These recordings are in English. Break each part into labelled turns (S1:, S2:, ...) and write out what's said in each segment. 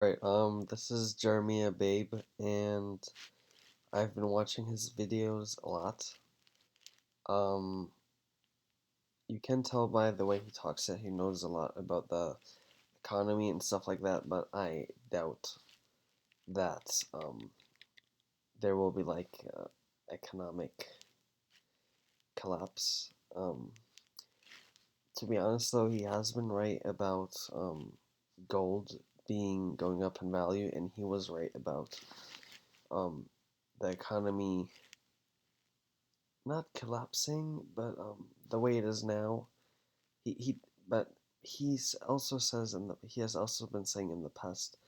S1: Right, this is Jeremy Babe, and I've been watching his videos a lot. Um, you can tell by the way he talks that he knows a lot about the economy and stuff like that, but I doubt that there will be economic collapse. To be honest though, he has been right about gold being going up in value, and he was right about um, the economy not collapsing, but the way it is now. He but he's also says he has also been saying in the past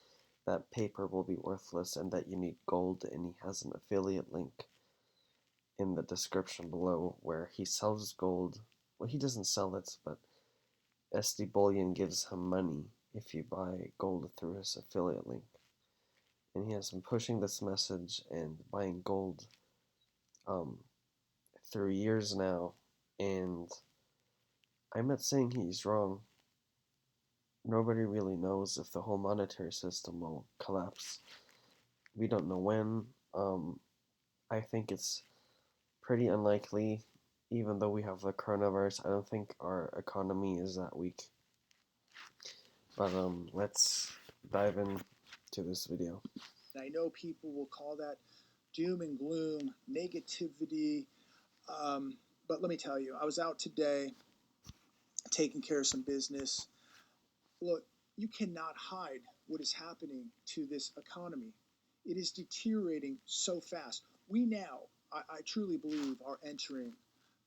S1: that paper will be worthless and that you need gold, and he has an affiliate link in the description below where he sells gold. Well, he doesn't sell it, but SD Bullion gives him money if you buy gold through his affiliate link. And he has been pushing this message and buying gold um, through years now, and I'm not saying he's wrong. Nobody really knows if the whole monetary system will collapse. We don't know when. I think it's pretty unlikely, even though we have the coronavirus. I don't think our economy is that weak. But let's dive into this video.
S2: I know people will call that doom and gloom, negativity. But let me tell you, I was out today taking care of some business. Look, you cannot hide what is happening to this economy. It is deteriorating so fast. We now, I truly believe, are entering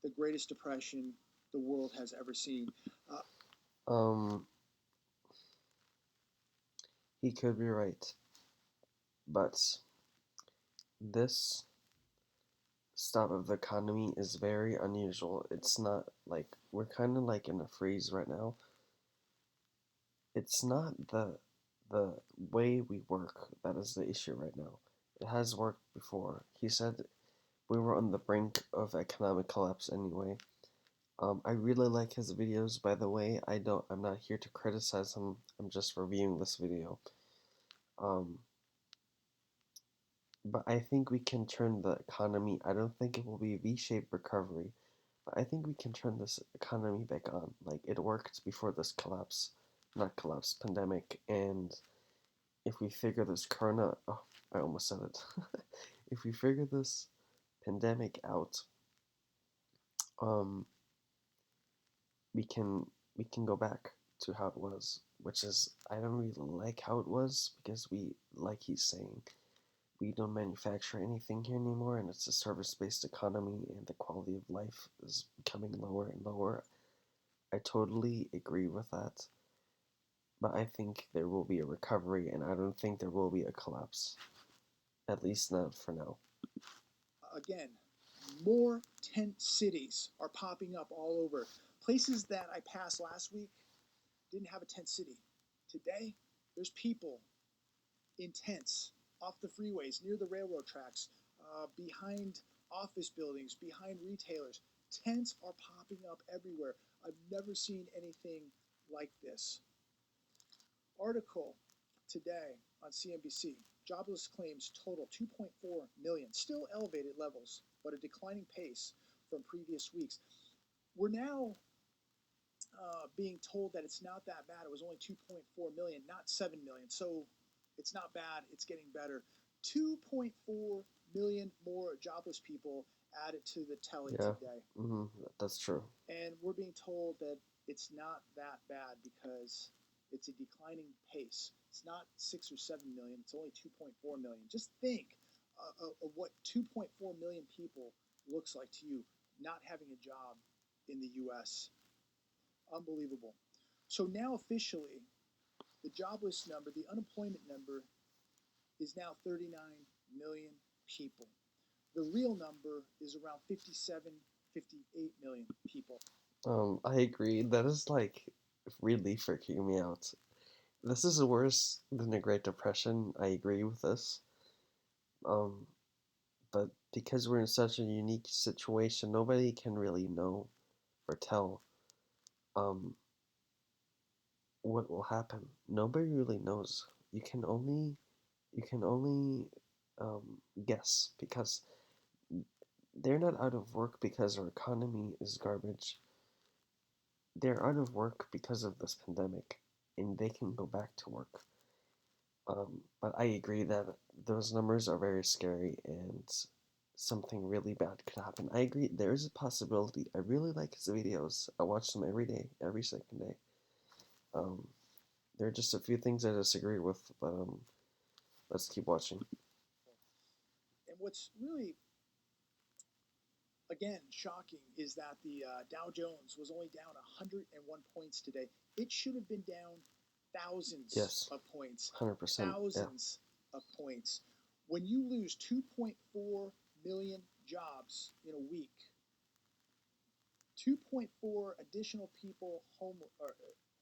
S2: the greatest depression the world has ever seen. Uh,
S1: Um, he could be right, but this stop of the economy is very unusual. It's not like we're kind of like in a freeze right now. It's not the way we work that is the issue right now. It has worked before. He said we were on the brink of economic collapse anyway. I really like his videos, by the way. I'm not here to criticize him. I'm just reviewing this video. Um, but I think we can turn the economy. I don't think it will be a V-shaped recovery, but I think we can turn this economy back on. Like it worked before this collapse, not collapse, pandemic, and if we figure this corona, oh, I almost said it. If we figure this pandemic out, um, we can we can go back to how it was, which is I don't really like how it was because like he's saying, we don't manufacture anything here anymore, and it's a service-based economy, and the quality of life is becoming lower and lower. I totally agree with that, but I think there will be a recovery, and I don't think there will be a collapse. At least not for now.
S2: again, more tent cities are popping up all over. Places that I passed last week didn't have a tent city. Today, there's people in tents off the freeways, near the railroad tracks, behind office buildings, behind retailers. Tents are popping up everywhere. I've never seen anything like this. Article today on CNBC. Jobless claims total 2.4 million, still elevated levels, but a declining pace from previous weeks. We're now being told that it's not that bad. It was only 2.4 million, not 7 million. So it's not bad. It's getting better. 2.4 million more jobless people added to the tally
S1: Yeah,
S2: today.
S1: that's true.
S2: And we're being told that it's not that bad because it's a declining pace. It's not 6 or 7 million. It's only 2.4 million. Just think of what 2.4 million people looks like to you not having a job in the U.S. Unbelievable. So now officially, the jobless number, the unemployment number, is now 39 million people. The real number is around 57, 58 million people.
S1: I agree. That is like really freaking me out. This is worse than the Great Depression. I agree with this. Um, but because we're in such a unique situation, nobody can really know or tell um what will happen. Nobody really knows. you can only you can only guess because they're not out of work because our economy is garbage. They're out of work because of this pandemic, and they can go back to work. But I agree that those numbers are very scary and something really bad could happen. I agree, there is a possibility. I really like his videos. I watch them every day, every second day. Um, there are just a few things I disagree with, but let's keep watching.
S2: And what's really, again, shocking is that the Dow Jones was only down 101 points today. It should have been down thousands
S1: Yes,
S2: of points,
S1: 100%. Yeah.
S2: thousands of points. When you lose 2.4 million jobs in a week, 2.4 additional people home or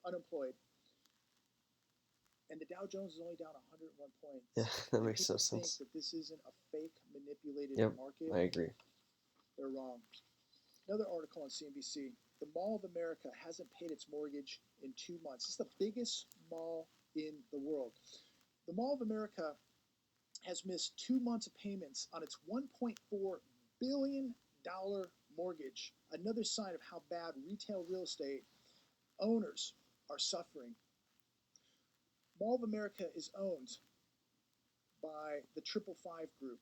S2: unemployed, and the Dow Jones is only down 101
S1: Yeah,
S2: points,
S1: that
S2: and
S1: makes no
S2: people think
S1: sense.
S2: that this isn't a fake, manipulated
S1: Yep,
S2: market,
S1: I agree.
S2: they're wrong. Another article on CNBC: the Mall of America hasn't paid its mortgage in 2 months. It's the biggest mall in the world. The Mall of America has missed 2 months of payments on its $1.4 billion mortgage, another sign of how bad retail real estate owners are suffering. Mall of America is owned by the Triple Five Group.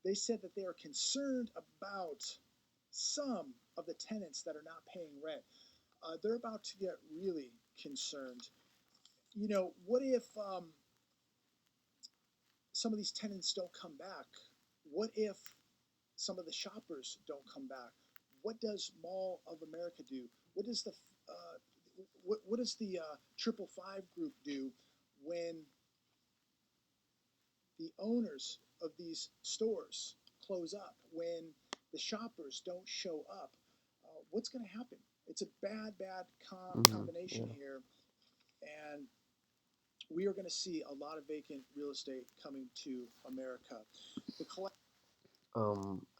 S2: They said that they are concerned about some of the tenants that are not paying rent. They're about to get really concerned. What if some of these tenants don't come back? What if some of the shoppers don't come back? What does Mall of America do? What does the Triple Five Group do when the owners of these stores close up, when the shoppers don't show up? What's going to happen? It's a bad combination
S1: Yeah.
S2: here, and we are going to see a lot of vacant real estate coming to America. The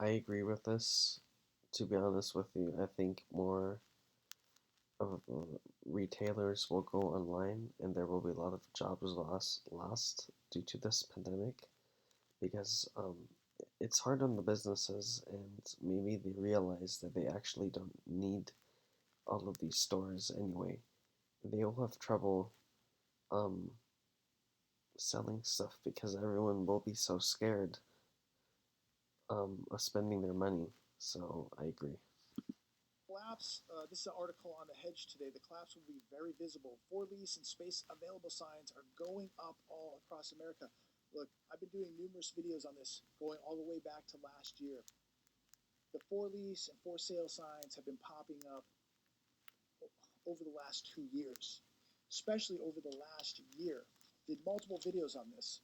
S1: I agree with this. To be honest with you, I think more of retailers will go online, and there will be a lot of jobs lost due to this pandemic because it's hard on the businesses, and maybe they realize that they actually don't need all of these stores anyway. They will have trouble um, selling stuff because everyone will be so scared of spending their money. So I agree.
S2: collapse, this is an article on the Hedge today. The collapse will be very visible. For lease and space available signs are going up all across America. Look, I've been doing numerous videos on this going all the way back to last year. The for lease and for sale signs have been popping up over the last 2 years, especially over the last year. Did multiple videos on this.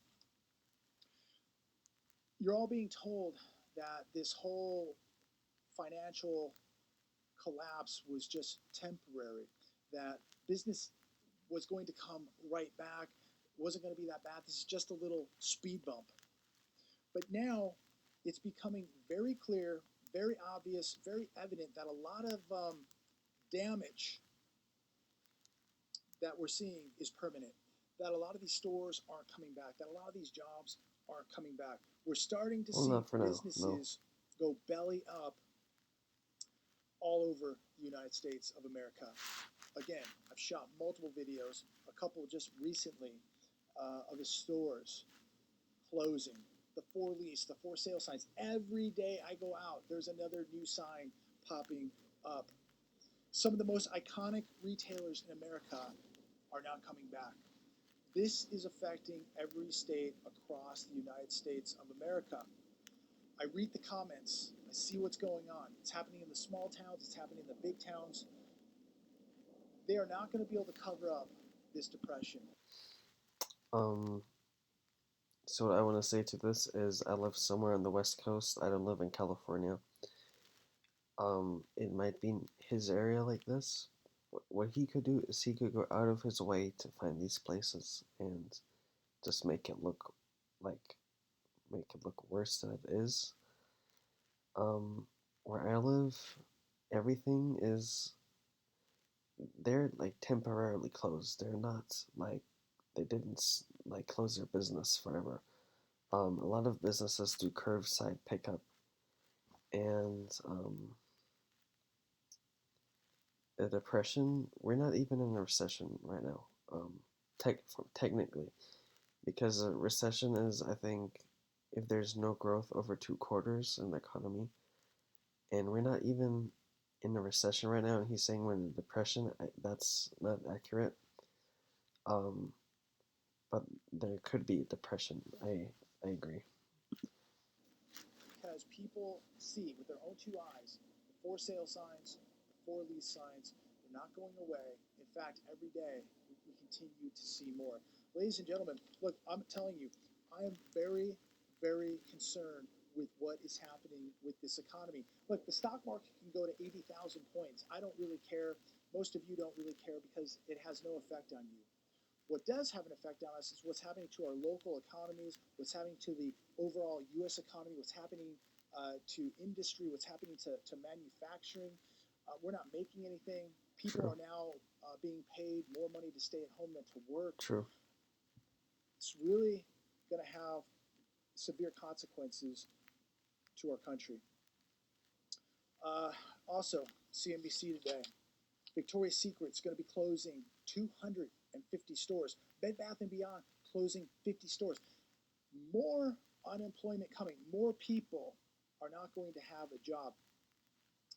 S2: You're all being told that this whole financial collapse was just temporary, that business was going to come right back, it wasn't going to be that bad. This is just a little speed bump. But now it's becoming very clear, very obvious, very evident that a lot of damage that we're seeing is permanent. That a lot of these stores aren't coming back, that a lot of these jobs aren't coming back. We're starting to
S1: Well,
S2: see
S1: not for now. No.
S2: businesses go belly up all over the United States of America. Again, I've shot multiple videos, a couple just recently, of the stores closing, the for lease, the for sale signs. Every day I go out, there's another new sign popping up. Some of the most iconic retailers in America are not coming back. This is affecting every state across the United States of America. I read the comments, I see what's going on. It's happening in the small towns, it's happening in the big towns. They are not going to be able to cover up this depression.
S1: Um, so what I want to say to this is I live somewhere on the West Coast. I don't live in California. It might be his area like this. What he could do is he could go out of his way to find these places and just like make it look worse than it is. Where I live, everything is they're like temporarily closed. They're not like they didn't like close their business forever. A lot of businesses do curbside pickup, and the depression. We're not even in a recession right now. Tech technically, because a recession is, I think, if there's no growth over 2 quarters in the economy, and we're not even in a recession right now, and he's saying we're in a depression. That's not accurate. Um, but there could be depression. I agree.
S2: Because people see with their own two eyes the for sale signs, the for lease signs. They're not going away. In fact, every day we continue to see more. Ladies and gentlemen, look, I'm telling you, I am very, very concerned with what is happening with this economy. Look, the stock market can go to 80,000 points. I don't really care. Most of you don't really care because it has no effect on you. What does have an effect on us is what's happening to our local economies, what's happening to the overall U.S. economy, what's happening to industry, what's happening to manufacturing. We're not making anything. People
S1: True.
S2: are now being paid more money to stay at home than to work.
S1: True.
S2: It's really going to have severe consequences to our country. Also, CNBC today. Victoria's Secret's going to be closing 250 stores. Bed Bath & Beyond closing 50 stores. More unemployment coming. More people are not going to have a job.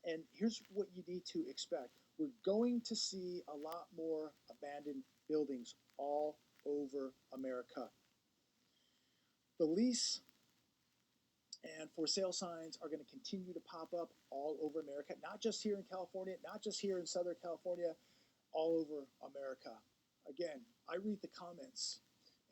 S2: And here's what you need to expect. We're going to see a lot more abandoned buildings all over America. The lease and for sale signs are going to continue to pop up all over America, not just here in California, not just here in Southern California, all over America. Again, I read the comments.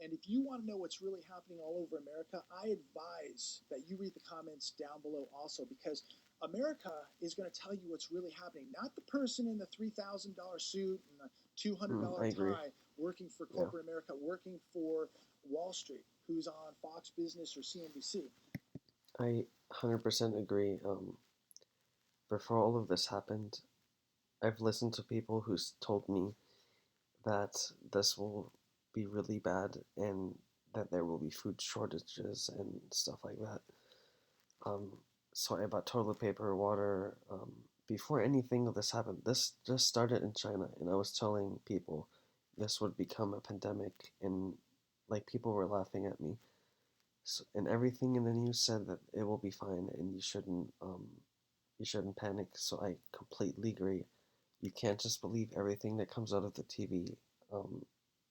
S2: And if you want to know what's really happening all over America, I advise that you read the comments down below also, because America is going to tell you what's really happening. Not the person in the $3,000 suit and the $200
S1: I agree.
S2: tie working for
S1: Yeah.
S2: corporate America, working for Wall Street, who's on Fox Business or CNBC.
S1: I 100% agree. Before all of this happened, I've listened to people who's told me that this will be really bad and that there will be food shortages and stuff like that. Um, so I bought toilet paper, water. Before anything of this happened, this just started in China, and I was telling people this would become a pandemic, and like people were laughing at me. So, and everything in the news said that it will be fine, and you shouldn't panic. So I completely agree. You can't just believe everything that comes out of the TV. Um,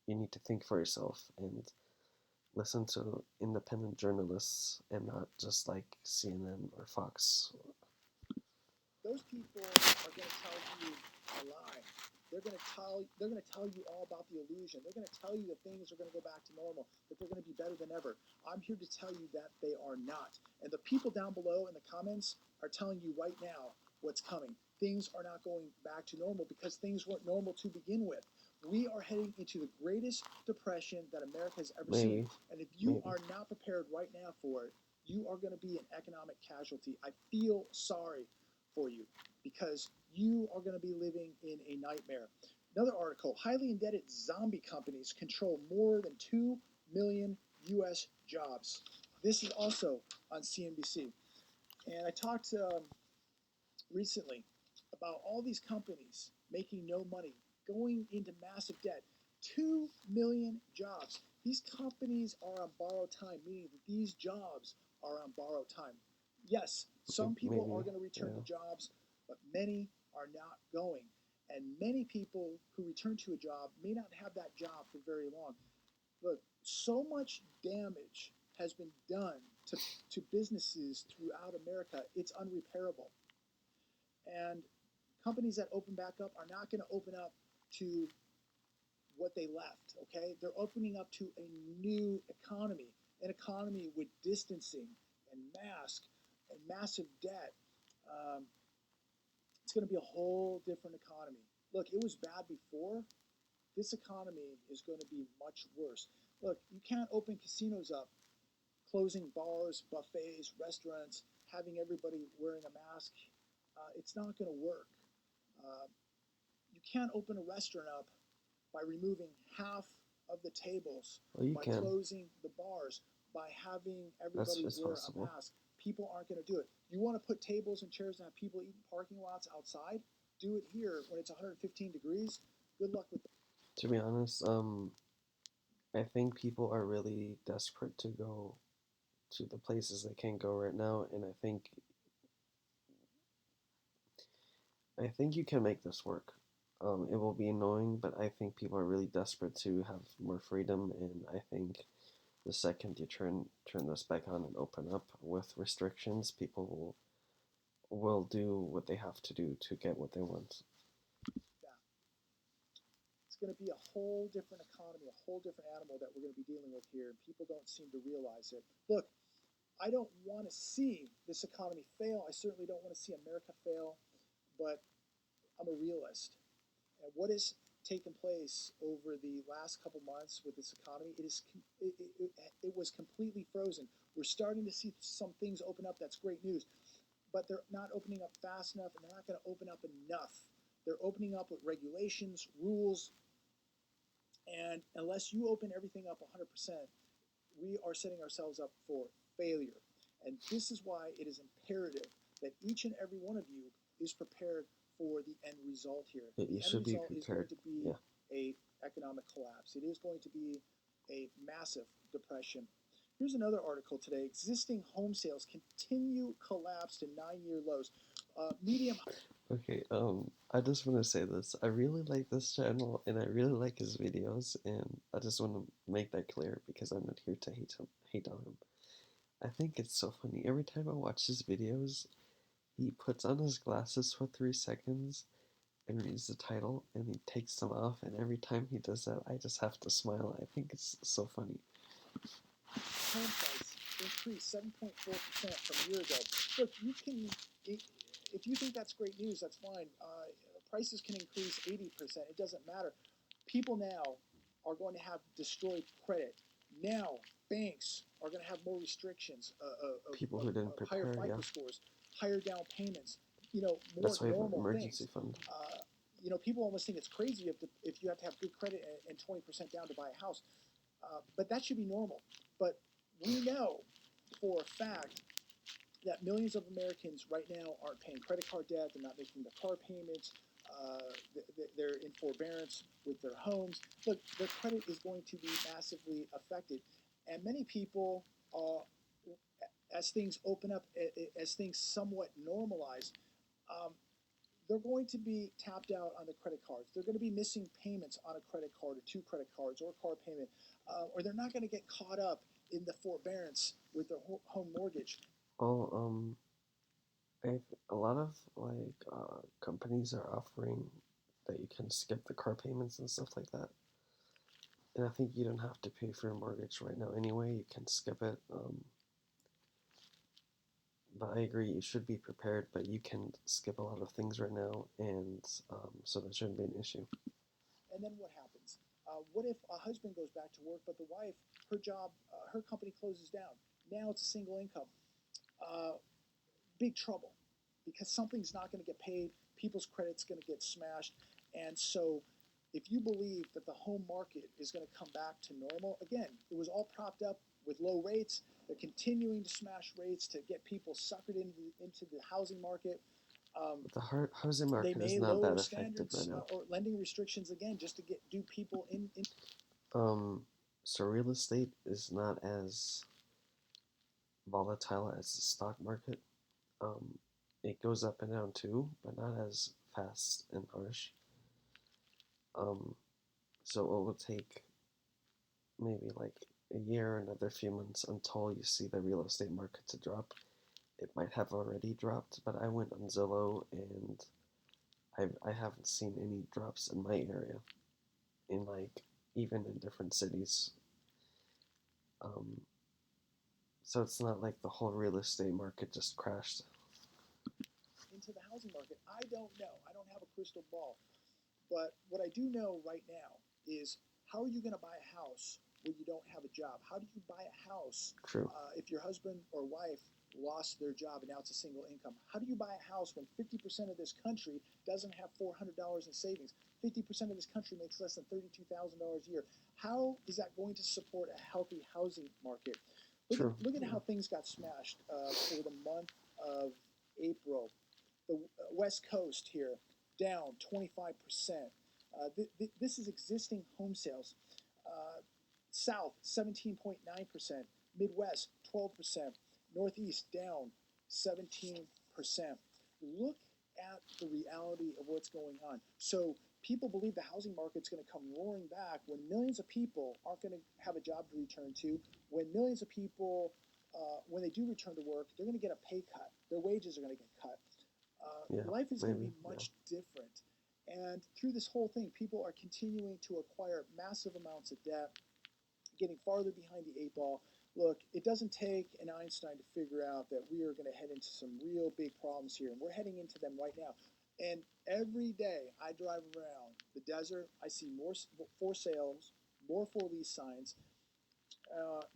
S1: you need to think for yourself and listen to independent journalists and not just like CNN or Fox.
S2: Those people are going to tell you a lie. They're going to tell you all about the illusion. They're going to tell you that things are going to go back to normal, that they're going to be better than ever. I'm here to tell you that they are not. And the people down below in the comments are telling you right now what's coming. Things are not going back to normal because things weren't normal to begin with. We are heading into the greatest depression that America has ever seen. And if you are not prepared right now for it, you are going to be an economic casualty. I feel sorry for you because you are going to be living in a nightmare. Another article, highly indebted zombie companies control more than 2 million U.S. jobs. This is also on CNBC. And I talked recently about all these companies making no money, going into massive debt. 2 million jobs. These companies are on borrowed time, meaning that these jobs are on borrowed time. Yes, some people are going to return to jobs, but many are not going. And many people who return to a job may not have that job for very long. Look, so much damage has been done to businesses throughout America, it's unrepairable. And companies that open back up are not going to open up to what they left, okay? They're opening up to a new economy, an economy with distancing and mask and massive debt. Um, it's going to be a whole different economy. Look, it was bad before. This economy is going to be much worse. Look, you can't open casinos up, closing bars, buffets, restaurants, having everybody wearing a mask. It's not going to work. Uh, you can't open a restaurant up by removing half of the tables,
S1: Well, you
S2: by
S1: can.
S2: closing the bars, by having
S1: That's
S2: everybody
S1: just
S2: wear a
S1: possible.
S2: mask. People aren't going to do it. You want to put tables and chairs and have people eat in parking lots outside? Do it here when it's 115 degrees. Good luck with that.
S1: To be honest, I think people are really desperate to go to the places they can't go right now, and I think you can make this work. It will be annoying, but I think people are really desperate to have more freedom, and I think the second you turn this back on and open up with restrictions, people will do what they have to do to get what they want.
S2: Yeah. It's going to be a whole different economy, a whole different animal that we're going to be dealing with here, and people don't seem to realize it. Look, I don't want to see this economy fail. I certainly don't want to see America fail, but I'm a realist. And what has taken place over the last couple months with this economy, it was completely frozen. We're starting to see some things open up. That's great news, but they're not opening up fast enough, and they're not going to open up enough. They're opening up with regulations, rules, and unless you open everything up 100%, we are setting ourselves up for failure. And this is why it is imperative that each and every one of you is prepared for the end result here.
S1: You
S2: The end
S1: should be
S2: result is going
S1: prepared.
S2: to be
S1: Yeah.
S2: a economic collapse. It is going to be a massive depression. Here's another article today. Existing home sales continue collapse to 9-year lows. Medium.
S1: Okay, I just want to say this. I really like this channel and I really like his videos, and I just want to make that clear because I'm not here to hate on him. I think it's so funny. Every time I watch his videos, he puts on his glasses for 3 seconds and reads the title and he takes them off, and every time he does that, I just have to smile. I think it's so funny.
S2: Home price increased 7.4% from a year ago. Look, if you think that's great news, that's fine. Prices can increase 80%. It doesn't matter. People now are going to have destroyed credit. Now, banks are going to have more restrictions
S1: People who didn't
S2: higher
S1: prepare, yeah.
S2: FICO scores, higher down payments, more
S1: That's why I have an
S2: normal
S1: emergency
S2: things.
S1: fund.
S2: People almost think it's crazy if you have to have good credit and 20% down to buy a house. But that should be normal. But we know for a fact that millions of Americans right now aren't paying credit card debt. They're not making their car payments. They're in forbearance with their homes. Look, their credit is going to be massively affected. And many people, as things open up, as things somewhat normalize, um, they're going to be tapped out on the credit cards. They're going to be missing payments on a credit card or two credit cards or a car payment, or they're not going to get caught up in the forbearance with their home mortgage.
S1: Well, a lot of companies are offering that you can skip the car payments and stuff like that. And I think you don't have to pay for your mortgage right now anyway. You can skip it. But I agree, you should be prepared. But you can skip a lot of things right now, and so that shouldn't be an issue.
S2: And then what happens? What if a husband goes back to work, but the wife, her job, her company closes down? Now it's a single income. Uh, Big trouble because something's not going to get paid. People's credit's going to get smashed. And so, if you believe that the home market is going to come back to normal, again, it was all propped up with low rates. They're continuing to smash rates to get people suckered into the housing market.
S1: But the housing
S2: They
S1: market is
S2: may
S1: not that
S2: lower
S1: affected right
S2: standards
S1: now.
S2: or lending restrictions again just to do people in.
S1: So real estate is not as volatile as the stock market. Um, it goes up and down too, but not as fast and harsh. Um, so it will take maybe like a year, another few months until you see the real estate market to drop. It might have already dropped, but I went on Zillow and I haven't seen any drops in my area, in like even in different cities. Um, so it's not like the whole real estate market just crashed.
S2: Into the housing market. I don't know. I don't have a crystal ball. But what I do know right now is how are you going to buy a house when you don't have a job? How do you buy a house
S1: True.
S2: if your husband or wife lost their job and now it's a single income. How do you buy a house when 50% of this country doesn't have $400 in savings? 50% of this country makes less than $32,000 a year. How is that going to support a healthy housing market?
S1: True.
S2: Look at
S1: Yeah.
S2: how things got smashed for the month of April. The West Coast here down 25%. This is existing home sales. Uh, South 17.9%, Midwest 12%, Northeast down 17%. Look at the reality of what's going on. So people believe the housing market's going to come roaring back when millions of people aren't going to have a job to return to, when millions of people, when they do return to work, they're going to get a pay cut. Their wages are going to get cut.
S1: Yeah.
S2: Life is going to
S1: Maybe.
S2: be much different. And through this whole thing, people are continuing to acquire massive amounts of debt, getting farther behind the eight ball. Look, it doesn't take an Einstein to figure out that we are going to head into some real big problems here, and we're heading into them right now. And every day I drive around the desert, I see more for sales, more for lease signs.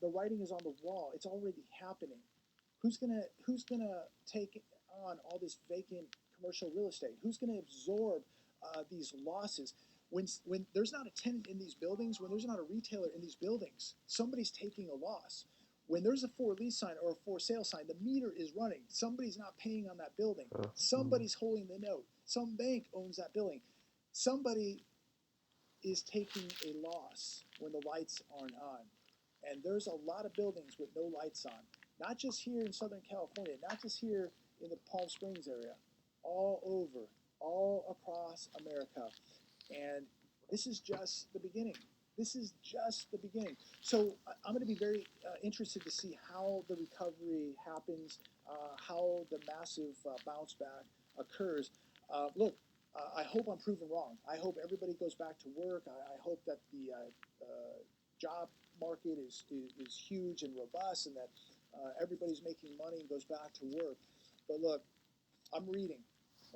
S2: The writing is on the wall. It's already happening. Who's gonna take on all this vacant commercial real estate? Who's gonna absorb these losses? When there's not a tenant in these buildings, when there's not a retailer in these buildings, somebody's taking a loss. When there's a for lease sign or a for sale sign, the meter is running. Somebody's not paying on that building.
S1: Mm.
S2: Somebody's holding the note. Some bank owns that building. Somebody is taking a loss when the lights aren't on. And there's a lot of buildings with no lights on, not just here in Southern California, not just here in the Palm Springs area, all over, all across America. And this is just the beginning. This is just the beginning. So I'm going to be very interested to see how the recovery happens, how the massive bounce back occurs. Look, I hope I'm proven wrong. I hope everybody goes back to work. I hope that the job market is huge and robust and that everybody's making money and goes back to work. But look, I'm reading,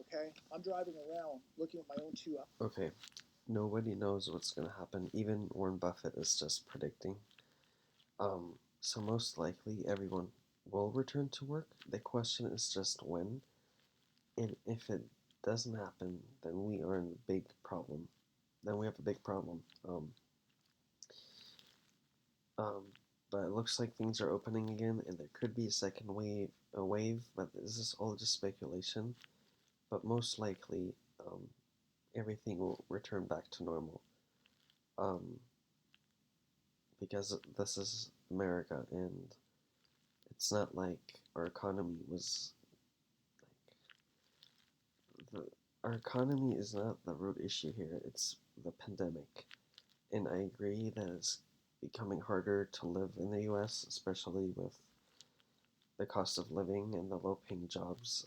S2: okay? I'm driving around looking at my own two.
S1: Okay. Nobody knows what's gonna happen. Even Warren Buffett is just predicting. So most likely everyone will return to work. The question is just when. And if it doesn't happen, then we are in a big problem. Then we have a big problem. Um, but it looks like things are opening again, and there could be a second wave. But this is all just speculation. But most likely, everything will return back to normal. Um, because this is America, and it's not like our economy was like our economy is not the root issue here. It's the pandemic, and I agree that it's becoming harder to live in the U.S., especially with the cost of living and the low-paying jobs,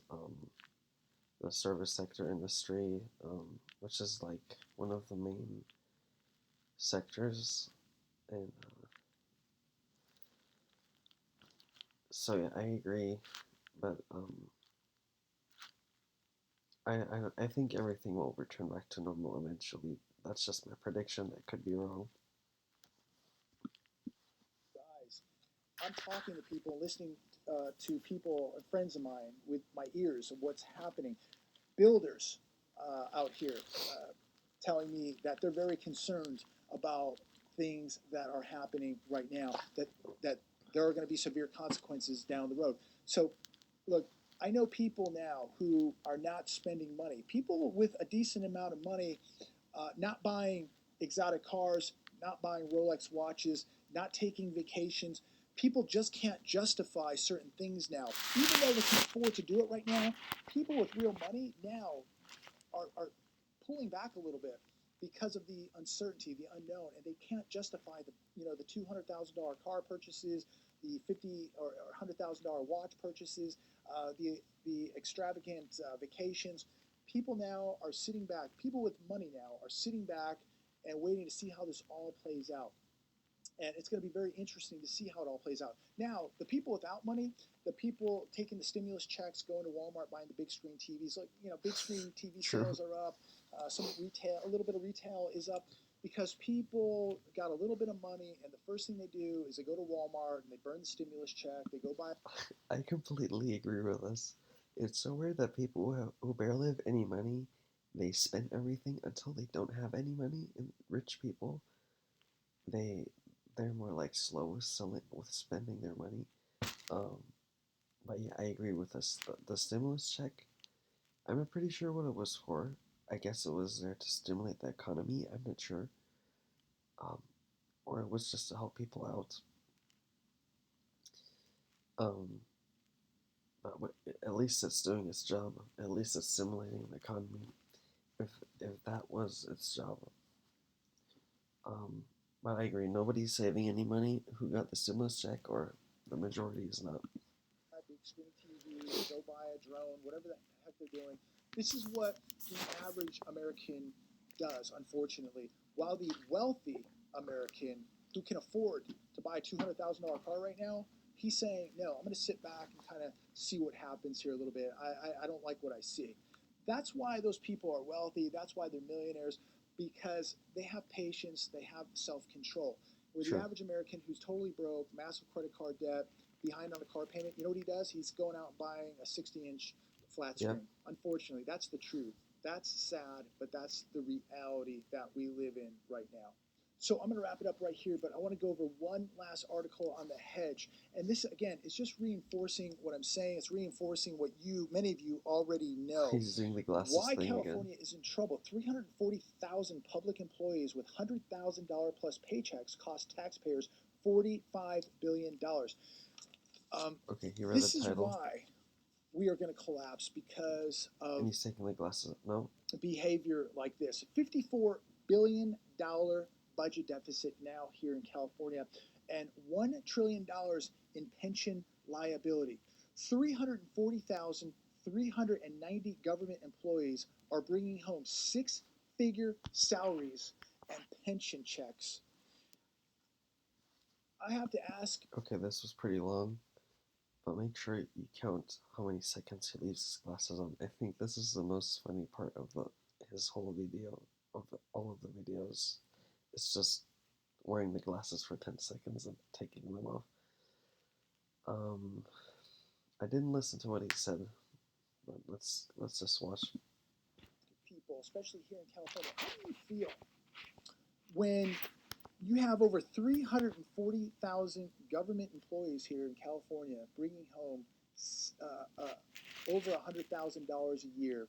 S1: the service sector industry, which is like one of the main sectors, and so yeah, I agree, but I think everything will return back to normal eventually. That's just my prediction. I could be wrong.
S2: Eyes. I'm talking to people, listening to people, friends of mine, with my ears of what's happening. Builders out here telling me that they're very concerned about things that are happening right now. That there are going to be severe consequences down the road. So, look, I know people now who are not spending money. People with a decent amount of money, not buying exotic cars, not buying Rolex watches, not taking vacations. People just can't justify certain things now. Even though they can afford to do it right now, people with real money now are pulling back a little bit because of the uncertainty, the unknown, and they can't justify the $200,000 car purchases, the $50 or $100,000 watch purchases, the extravagant vacations. People now are sitting back. People with money now are sitting back and waiting to see how this all plays out. And it's going to be very interesting to see how it all plays out. Now, the people without money, the people taking the stimulus checks, going to Walmart, buying the big screen TVs, like big screen TV
S1: True.
S2: sales are up. Some retail, a little bit of retail is up. because people got a little bit of money, and the first thing they do is they go to Walmart and they burn the stimulus check. They go buy.
S1: I completely agree with this. It's so weird that people who barely have any money, they spend everything until they don't have any money. And rich people, they they're more like slow with selling with spending their money. Um, but yeah, I agree with this. The stimulus check, I'm not pretty sure what it was for. I guess it was there to stimulate the economy. I'm not sure. Um, or it was just to help people out. Um, but at least it's doing its job. At least it's stimulating the economy. If if that was its job. Um, but I agree. Nobody's saving any money who got the stimulus check, or the majority is not.
S2: Big screen TV, go buy a drone, whatever the heck they're doing. This is what the average American does, unfortunately. While the wealthy American who can afford to buy a $200,000 car right now, he's saying, no, I'm going to sit back and kind of see what happens here a little bit. I don't like what I see. That's why those people are wealthy. That's why they're millionaires, because they have patience, they have self control. Where the
S1: Sure.
S2: average American who's totally broke, massive credit card debt, behind on a car payment, you know what he does? He's going out and buying a 60-inch flat
S1: Yep.
S2: screen. Unfortunately, that's the truth. That's sad, but that's the reality that we live in right now. So I'm going to wrap it up right here, but I want to go over one last article on the hedge. And this, again, is just reinforcing what I'm saying. It's reinforcing what many of you already know.
S1: He's doing the glasses
S2: Why
S1: thing
S2: California
S1: again.
S2: is in trouble. 340,000 public employees with $100,000 plus paychecks cost taxpayers $45 billion.
S1: Okay, he read the
S2: This is
S1: title.
S2: why we are going to collapse because
S1: And
S2: of
S1: he's taking the glasses. No?
S2: behavior like this. $54 billion budget deficit now here in California, and $1 trillion in pension liability. 340,390 government employees are bringing home six-figure salaries and pension checks. I have to ask.
S1: Okay, this was pretty long. But make sure you count how many seconds he leaves his glasses on. I think this is the most funny part of his whole video, all of the videos. It's just wearing the glasses for 10 seconds and taking them off. Um, I didn't listen to what he said, but let's just watch.
S2: People, especially here in California, how do you feel when you have over 340,000 government employees here in California bringing home over $100,000 a year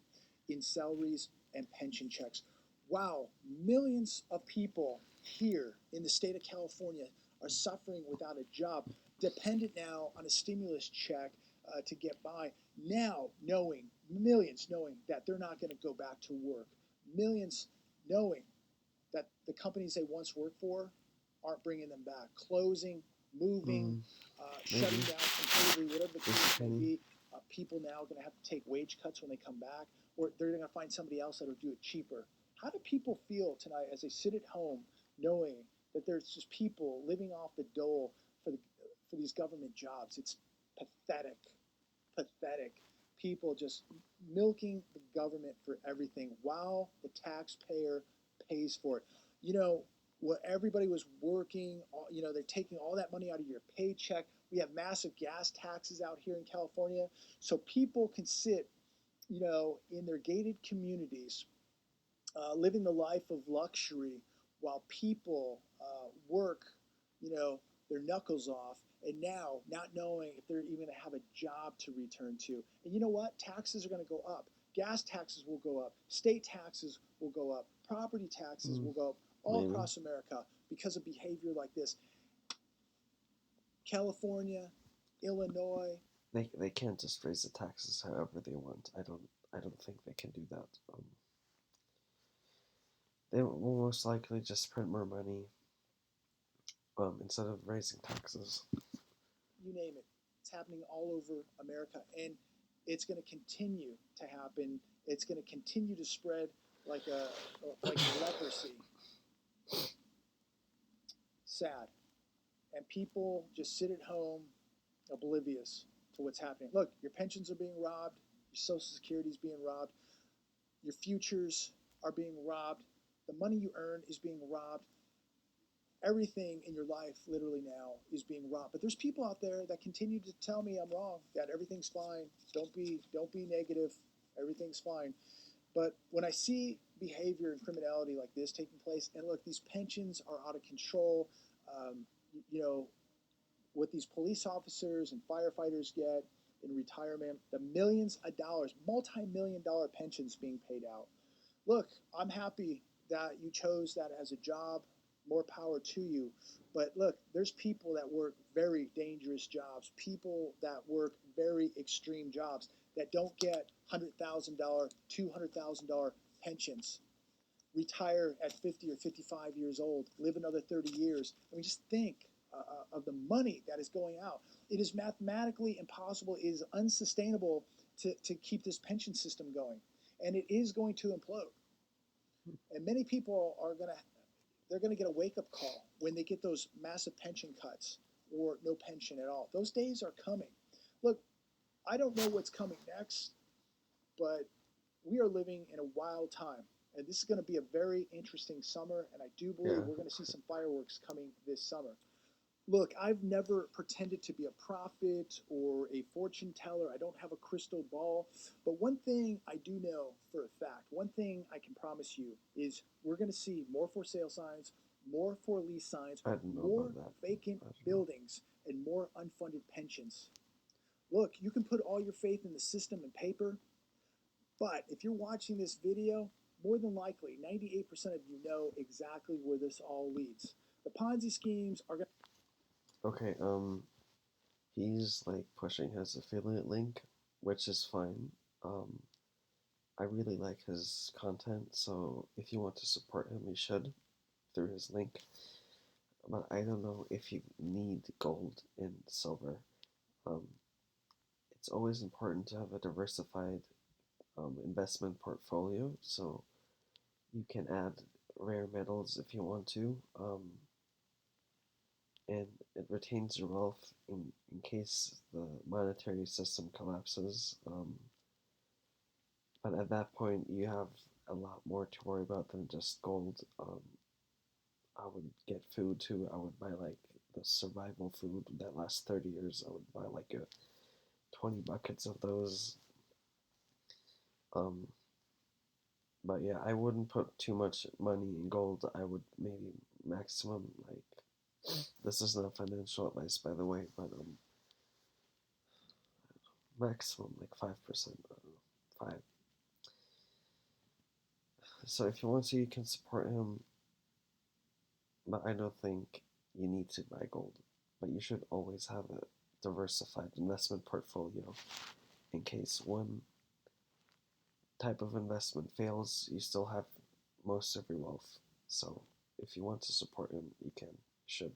S2: in salaries and pension checks? Wow, millions of people here in the state of California are suffering without a job, dependent now on a stimulus check to get by. Now, millions knowing that they're not going to go back to work, millions knowing that the companies they once worked for aren't bringing them back, closing, moving, shutting down completely, whatever the case may be. People now are going to have to take wage cuts when they come back, or they're going to find somebody else that'll do it cheaper. How do people feel tonight as they sit at home knowing that there's just people living off the dole for these government jobs? It's pathetic, pathetic. People just milking the government for everything while the taxpayer pays for it. You know, what everybody was working, they're taking all that money out of your paycheck. We have massive gas taxes out here in California. So people can sit, in their gated communities, living the life of luxury while people work, their knuckles off, and now not knowing if they're even going to have a job to return to. And you know what? Taxes are going to go up. Gas taxes will go up. State taxes will go up. Property taxes will go up all
S1: Maybe.
S2: across America because of behavior like this. California, Illinois.
S1: They can't just raise the taxes however they want. I don't think they can do that. They will most likely just print more money instead of raising taxes.
S2: You name it. It's happening all over America, and it's going to continue to happen. It's going to continue to spread like leprosy. Sad. And people just sit at home oblivious to what's happening. Look, your pensions are being robbed, your Social Security is being robbed, your futures are being robbed. The money you earn is being robbed. Everything in your life literally now is being robbed. But there's people out there that continue to tell me I'm wrong, that everything's fine. Don't be negative. Everything's fine. But when I see behavior and criminality like this taking place, and look, these pensions are out of control. Um, you know what these police officers and firefighters get in retirement, the millions of dollars, multi-million-dollar pensions being paid out. Look, I'm happy that you chose that as a job. More power to you. But look, there's people that work very dangerous jobs, people that work very extreme jobs that don't get $100,000, $200,000 pensions, retire at 50 or 55 years old, live another 30 years. I mean, just think of the money that is going out. It is mathematically impossible, it is unsustainable to keep this pension system going. And it is going to implode. And many people are going to they're going to get a wake up call when they get those massive pension cuts or no pension at all. Those days are coming. Look, I don't know what's coming next, but we are living in a wild time. And this is going to be a very interesting summer. And I do believe
S1: Yeah.
S2: we're going to see some fireworks coming this summer. Look, I've never pretended to be a prophet or a fortune teller. I don't have a crystal ball. But one thing I do know for a fact, one thing I can promise you is we're going to see more for sale signs, more for lease signs,
S1: I don't know
S2: more
S1: about that.
S2: vacant
S1: I don't know.
S2: buildings, and more unfunded pensions. Look, you can put all your faith in the system and paper, but if you're watching this video, more than likely, 98% of you know exactly where this all leads. The Ponzi schemes are going
S1: Okay, he's like pushing his affiliate link, which is fine. Um, I really like his content, so if you want to support him, you should through his link. But I don't know if you need gold and silver. Um, it's always important to have a diversified investment portfolio, so you can add rare metals if you want to, and it retains your wealth in case the monetary system collapses. But at that point, you have a lot more to worry about than just gold. I would get food too. I would buy like the survival food that lasts 30 years. I would buy like 20 buckets of those. Um, but yeah, I wouldn't put too much money in gold. I would maybe maximum like this is not financial advice by the way, but maximum like 5%, 5. So if you want to, you can support him, but I don't think you need to buy gold. But you should always have a diversified investment portfolio in case one type of investment fails, you still have most of your wealth. So if you want to support him, you can, should.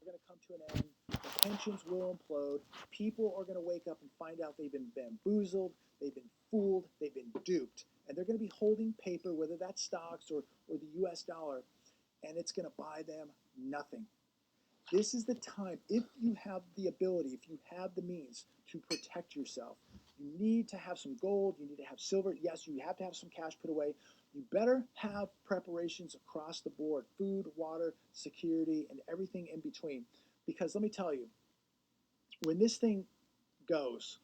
S2: are going to come to an end. The pensions will implode. People are going to wake up and find out they've been bamboozled, they've been fooled, they've been duped. And they're going to be holding paper, whether that's stocks or the US dollar, and it's going to buy them nothing. This is the time, if you have the ability, if you have the means to protect yourself, you need to have some gold, you need to have silver. Yes, you have to have some cash put away. You better have preparations across the board, food, water, security, and everything in between. Because let me tell you, when this thing goes,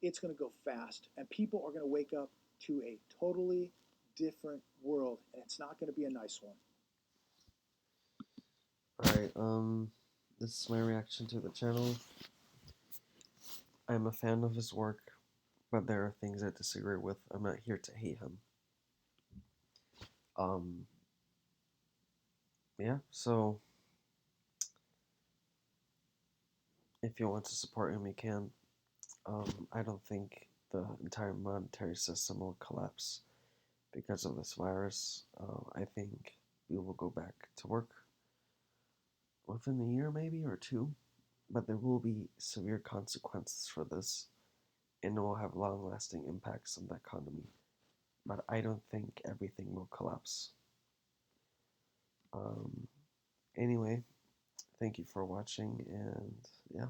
S2: it's going to go fast, and people are going to wake up to a totally different world, and it's not going to be a nice one.
S1: Alright, this is my reaction to the channel. I'm a fan of his work, but there are things I disagree with. I'm not here to hate him. Um, yeah, so if you want to support him, you can. I don't think the entire monetary system will collapse because of this virus. I think we will go back to work within a year, maybe, or two, but there will be severe consequences for this, and it will have long lasting impacts on the economy. But I don't think everything will collapse. Um, anyway, thank you for watching, and yeah.